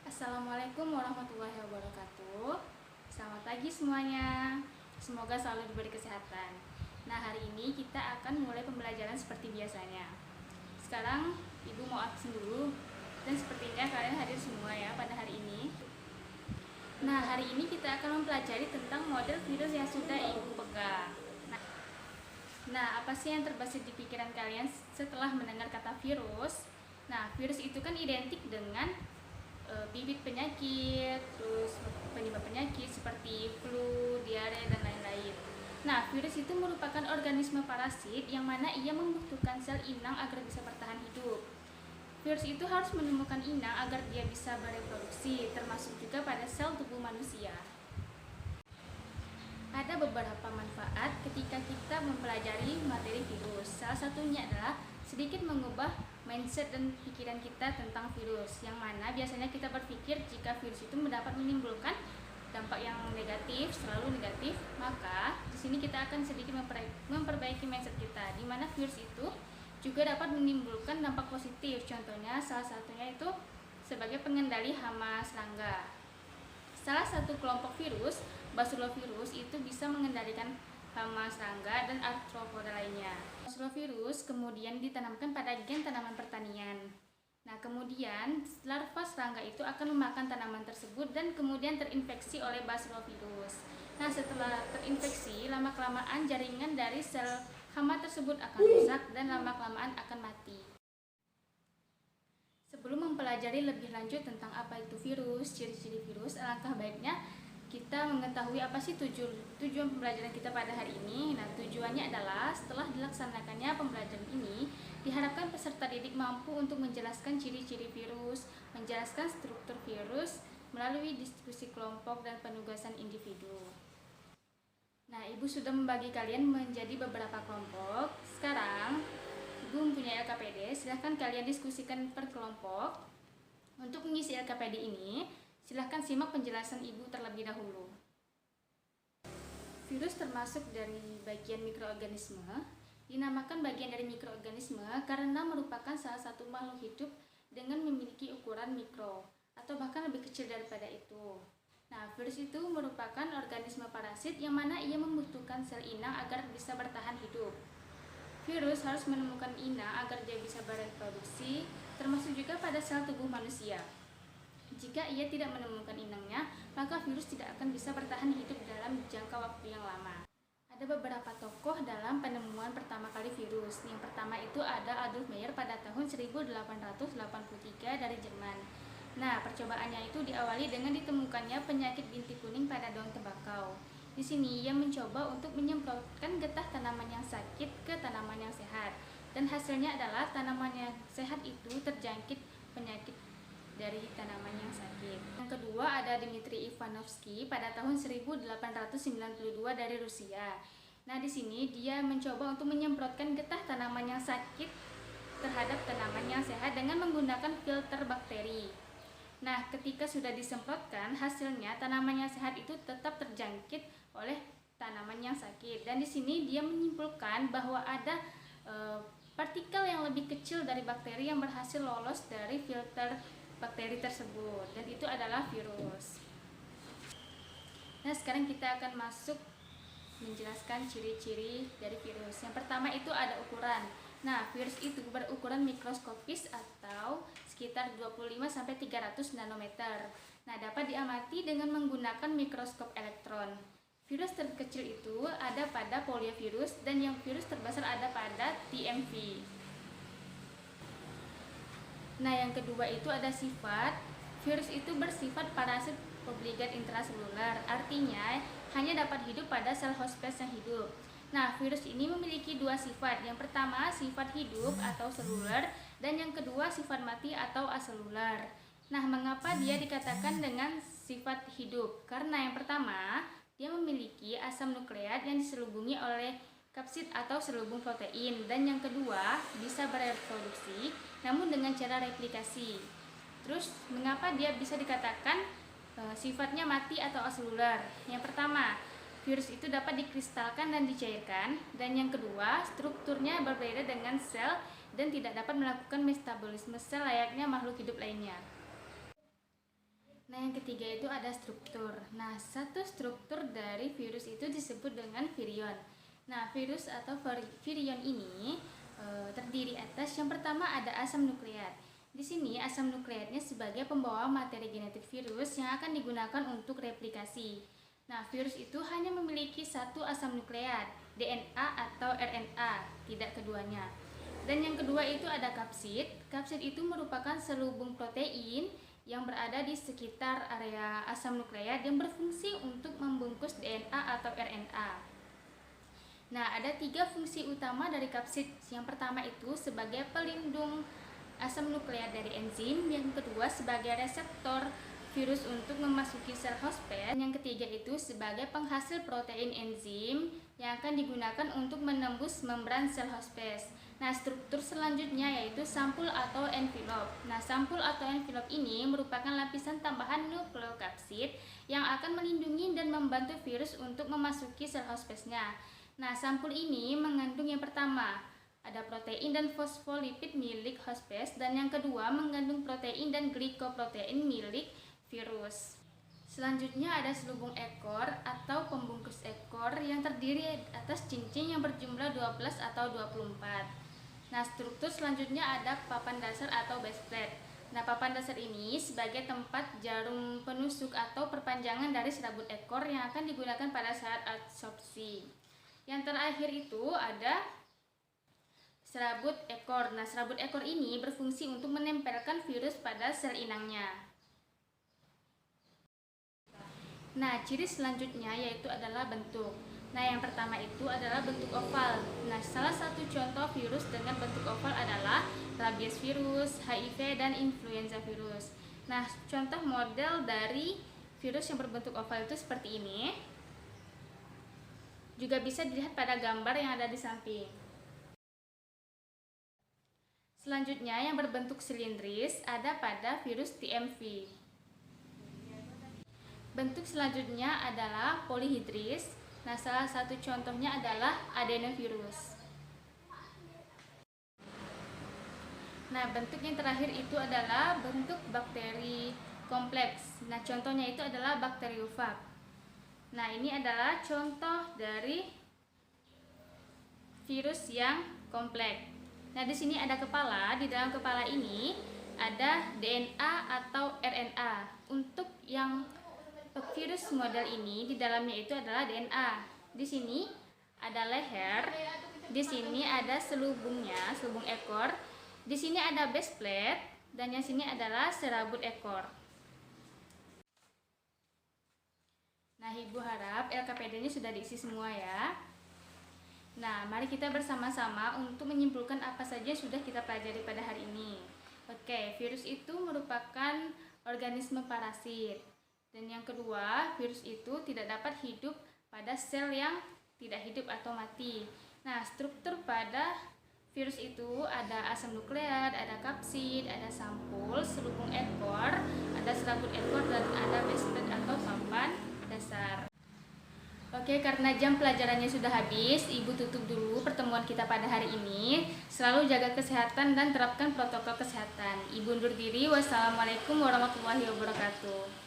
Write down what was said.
Assalamualaikum warahmatullahi wabarakatuh. Selamat pagi semuanya. Semoga selalu diberi kesehatan. Nah, hari ini kita akan mulai pembelajaran seperti biasanya. Sekarang Ibu mau absen dulu. Dan sepertinya kalian hadir semua ya pada hari ini. Nah, hari ini kita akan mempelajari tentang model virus yang sudah Ibu pegang. Nah, apa sih yang terbesit di pikiran kalian setelah mendengar kata virus? Nah, virus itu kan identik dengan bibit penyakit, terus penyebab penyakit seperti flu, diare, dan lain-lain. Nah, virus itu merupakan organisme parasit yang mana ia membutuhkan sel inang agar bisa bertahan hidup. Virus itu harus menemukan inang agar dia bisa bereproduksi, termasuk juga pada sel tubuh manusia. Ada beberapa manfaat ketika kita mempelajari materi virus. Salah satunya adalah sedikit mengubah mindset dan pikiran kita tentang virus, yang mana biasanya kita berpikir jika virus itu dapat menimbulkan dampak yang negatif, selalu negatif, maka di sini kita akan sedikit memperbaiki mindset kita, di mana virus itu juga dapat menimbulkan dampak positif. Contohnya salah satunya itu sebagai pengendali hama serangga. Salah satu kelompok virus, Basilovirus, itu bisa mengendalikan hama serangga dan arthropoda lainnya. Basilovirus kemudian ditanamkan pada gen tanaman pertanian. Nah, kemudian larva serangga itu akan memakan tanaman tersebut dan kemudian terinfeksi oleh Basilovirus. Nah, setelah terinfeksi, lama-kelamaan jaringan dari sel hama tersebut akan rusak dan lama-kelamaan akan mati. Sebelum mempelajari lebih lanjut tentang apa itu virus, ciri-ciri virus, alangkah baiknya kita mengetahui apa sih tujuan pembelajaran kita pada hari ini. Nah, tujuannya adalah setelah dilaksanakannya pembelajaran ini, diharapkan peserta didik mampu untuk menjelaskan ciri-ciri virus, menjelaskan struktur virus melalui diskusi kelompok dan penugasan individu. Nah, Ibu sudah membagi kalian menjadi beberapa kelompok. Sekarang Ibu mempunyai LKPD, silahkan kalian diskusikan per kelompok. Untuk mengisi LKPD ini, silahkan simak penjelasan Ibu terlebih dahulu. Virus termasuk dari bagian mikroorganisme. Dinamakan bagian dari mikroorganisme karena merupakan salah satu makhluk hidup dengan memiliki ukuran mikro atau bahkan lebih kecil daripada itu. Nah, virus itu merupakan organisme parasit yang mana ia membutuhkan sel inang agar bisa bertahan hidup. Virus harus menemukan inang agar dia bisa bereproduksi, termasuk juga pada sel tubuh manusia. Jika ia tidak menemukan inangnya, maka virus tidak akan bisa bertahan hidup dalam jangka waktu yang lama. Ada beberapa tokoh dalam penemuan pertama kali virus. Yang pertama itu ada Adolf Meyer pada tahun 1883 dari Jerman. Nah, percobaannya itu diawali dengan ditemukannya penyakit bintik kuning pada daun tembakau. Di sini ia mencoba untuk menyemprotkan getah tanaman yang sakit ke tanaman yang sehat, dan hasilnya adalah tanaman yang sehat itu terjangkit penyakit dari tanaman yang sakit. Yang kedua ada Dmitri Ivanovsky pada tahun 1892 dari Rusia. Nah, di sini dia mencoba untuk menyemprotkan getah tanaman yang sakit terhadap tanaman yang sehat dengan menggunakan filter bakteri. Nah, ketika sudah disemprotkan, hasilnya tanaman yang sehat itu tetap terjangkit oleh tanaman yang sakit. Dan di sini dia menyimpulkan bahwa ada partikel yang lebih kecil dari bakteri yang berhasil lolos dari filter bakteri tersebut, dan itu adalah virus. Nah, sekarang kita akan masuk menjelaskan ciri-ciri dari virus. Yang pertama itu ada ukuran. Nah, virus itu berukuran mikroskopis atau sekitar 25-300 nanometer. Nah, dapat diamati dengan menggunakan mikroskop elektron. Virus terkecil itu ada pada poliovirus, dan yang virus terbesar ada pada TMV. Nah, yang kedua itu ada sifat. Virus itu bersifat parasit obligat intraseluler, artinya hanya dapat hidup pada sel hospes yang hidup. Nah, virus ini memiliki dua sifat. Yang pertama sifat hidup atau seluler, dan yang kedua sifat mati atau aseluler. Nah, mengapa dia dikatakan dengan sifat hidup? Karena yang pertama, dia memiliki asam nukleat yang diselubungi oleh kapsid atau selubung protein, dan yang kedua bisa bereproduksi namun dengan cara replikasi. Terus mengapa dia bisa dikatakan sifatnya mati atau aseluler? Yang pertama, virus itu dapat dikristalkan dan dicairkan, dan yang kedua strukturnya berbeda dengan sel dan tidak dapat melakukan metabolisme sel layaknya makhluk hidup lainnya. Nah, yang ketiga itu ada struktur. Nah, satu struktur dari virus itu disebut dengan virion. Nah, virus atau virion ini terdiri atas yang pertama ada asam nukleat. Di sini asam nukleatnya sebagai pembawa materi genetik virus yang akan digunakan untuk replikasi. Nah, virus itu hanya memiliki satu asam nukleat, DNA atau RNA, tidak keduanya. Dan yang kedua itu ada kapsid. Kapsid itu merupakan selubung protein yang berada di sekitar area asam nukleat yang berfungsi untuk membungkus DNA atau RNA. Nah, ada 3 fungsi utama dari kapsid. Yang pertama itu sebagai pelindung asam nukleat dari enzim, yang kedua sebagai reseptor virus untuk memasuki sel hospes, yang ketiga itu sebagai penghasil protein enzim yang akan digunakan untuk menembus membran sel hospes. Nah, struktur selanjutnya yaitu sampul atau envelop. Nah, sampul atau envelop ini merupakan lapisan tambahan nukleokapsid yang akan melindungi dan membantu virus untuk memasuki sel hospesnya. Nah, sampul ini mengandung yang pertama, ada protein dan fosfolipid milik hospes, dan yang kedua mengandung protein dan glikoprotein milik virus. Selanjutnya ada selubung ekor atau pembungkus ekor yang terdiri atas cincin yang berjumlah 12 atau 24. Nah, struktur selanjutnya ada papan dasar atau base plate. Nah, papan dasar ini sebagai tempat jarum penusuk atau perpanjangan dari serabut ekor yang akan digunakan pada saat absorpsi. Yang terakhir itu ada serabut ekor. Nah, serabut ekor ini berfungsi untuk menempelkan virus pada sel inangnya. Nah, ciri selanjutnya yaitu adalah bentuk. Nah, yang pertama itu adalah bentuk oval. Nah, salah satu contoh virus dengan bentuk oval adalah rabies virus, HIV, dan influenza virus. Nah, contoh model dari virus yang berbentuk oval itu seperti ini. Juga bisa dilihat pada gambar yang ada di samping. Selanjutnya, yang berbentuk silindris ada pada virus TMV. Bentuk selanjutnya adalah polihidris. Nah, salah satu contohnya adalah adenovirus. Nah, bentuk yang terakhir itu adalah bentuk bakteri kompleks. Nah, contohnya itu adalah bakteriofag. Nah, ini adalah contoh dari virus yang kompleks. Nah, di sini ada kepala. Di dalam kepala ini ada DNA atau RNA. Untuk yang virus model ini di dalamnya itu adalah DNA. Di sini ada leher, di sini ada selubungnya, selubung ekor. Di sini ada base plate dan yang sini adalah serabut ekor. Nah, Ibu harap LKPD-nya sudah diisi semua ya. Nah, mari kita bersama-sama untuk menyimpulkan apa saja sudah kita pelajari pada hari ini. Oke, virus itu merupakan organisme parasit. Dan yang kedua, virus itu tidak dapat hidup pada sel yang tidak hidup atau mati. Nah, struktur pada virus itu ada asam nukleat, ada kapsid, ada sampul, selubung ekor, ada serabut ekor, dan ada base plate atau papan dasar. Oke, karena jam pelajarannya sudah habis, Ibu tutup dulu pertemuan kita pada hari ini. Selalu jaga kesehatan dan terapkan protokol kesehatan. Ibu undur diri. Wassalamualaikum warahmatullahi wabarakatuh.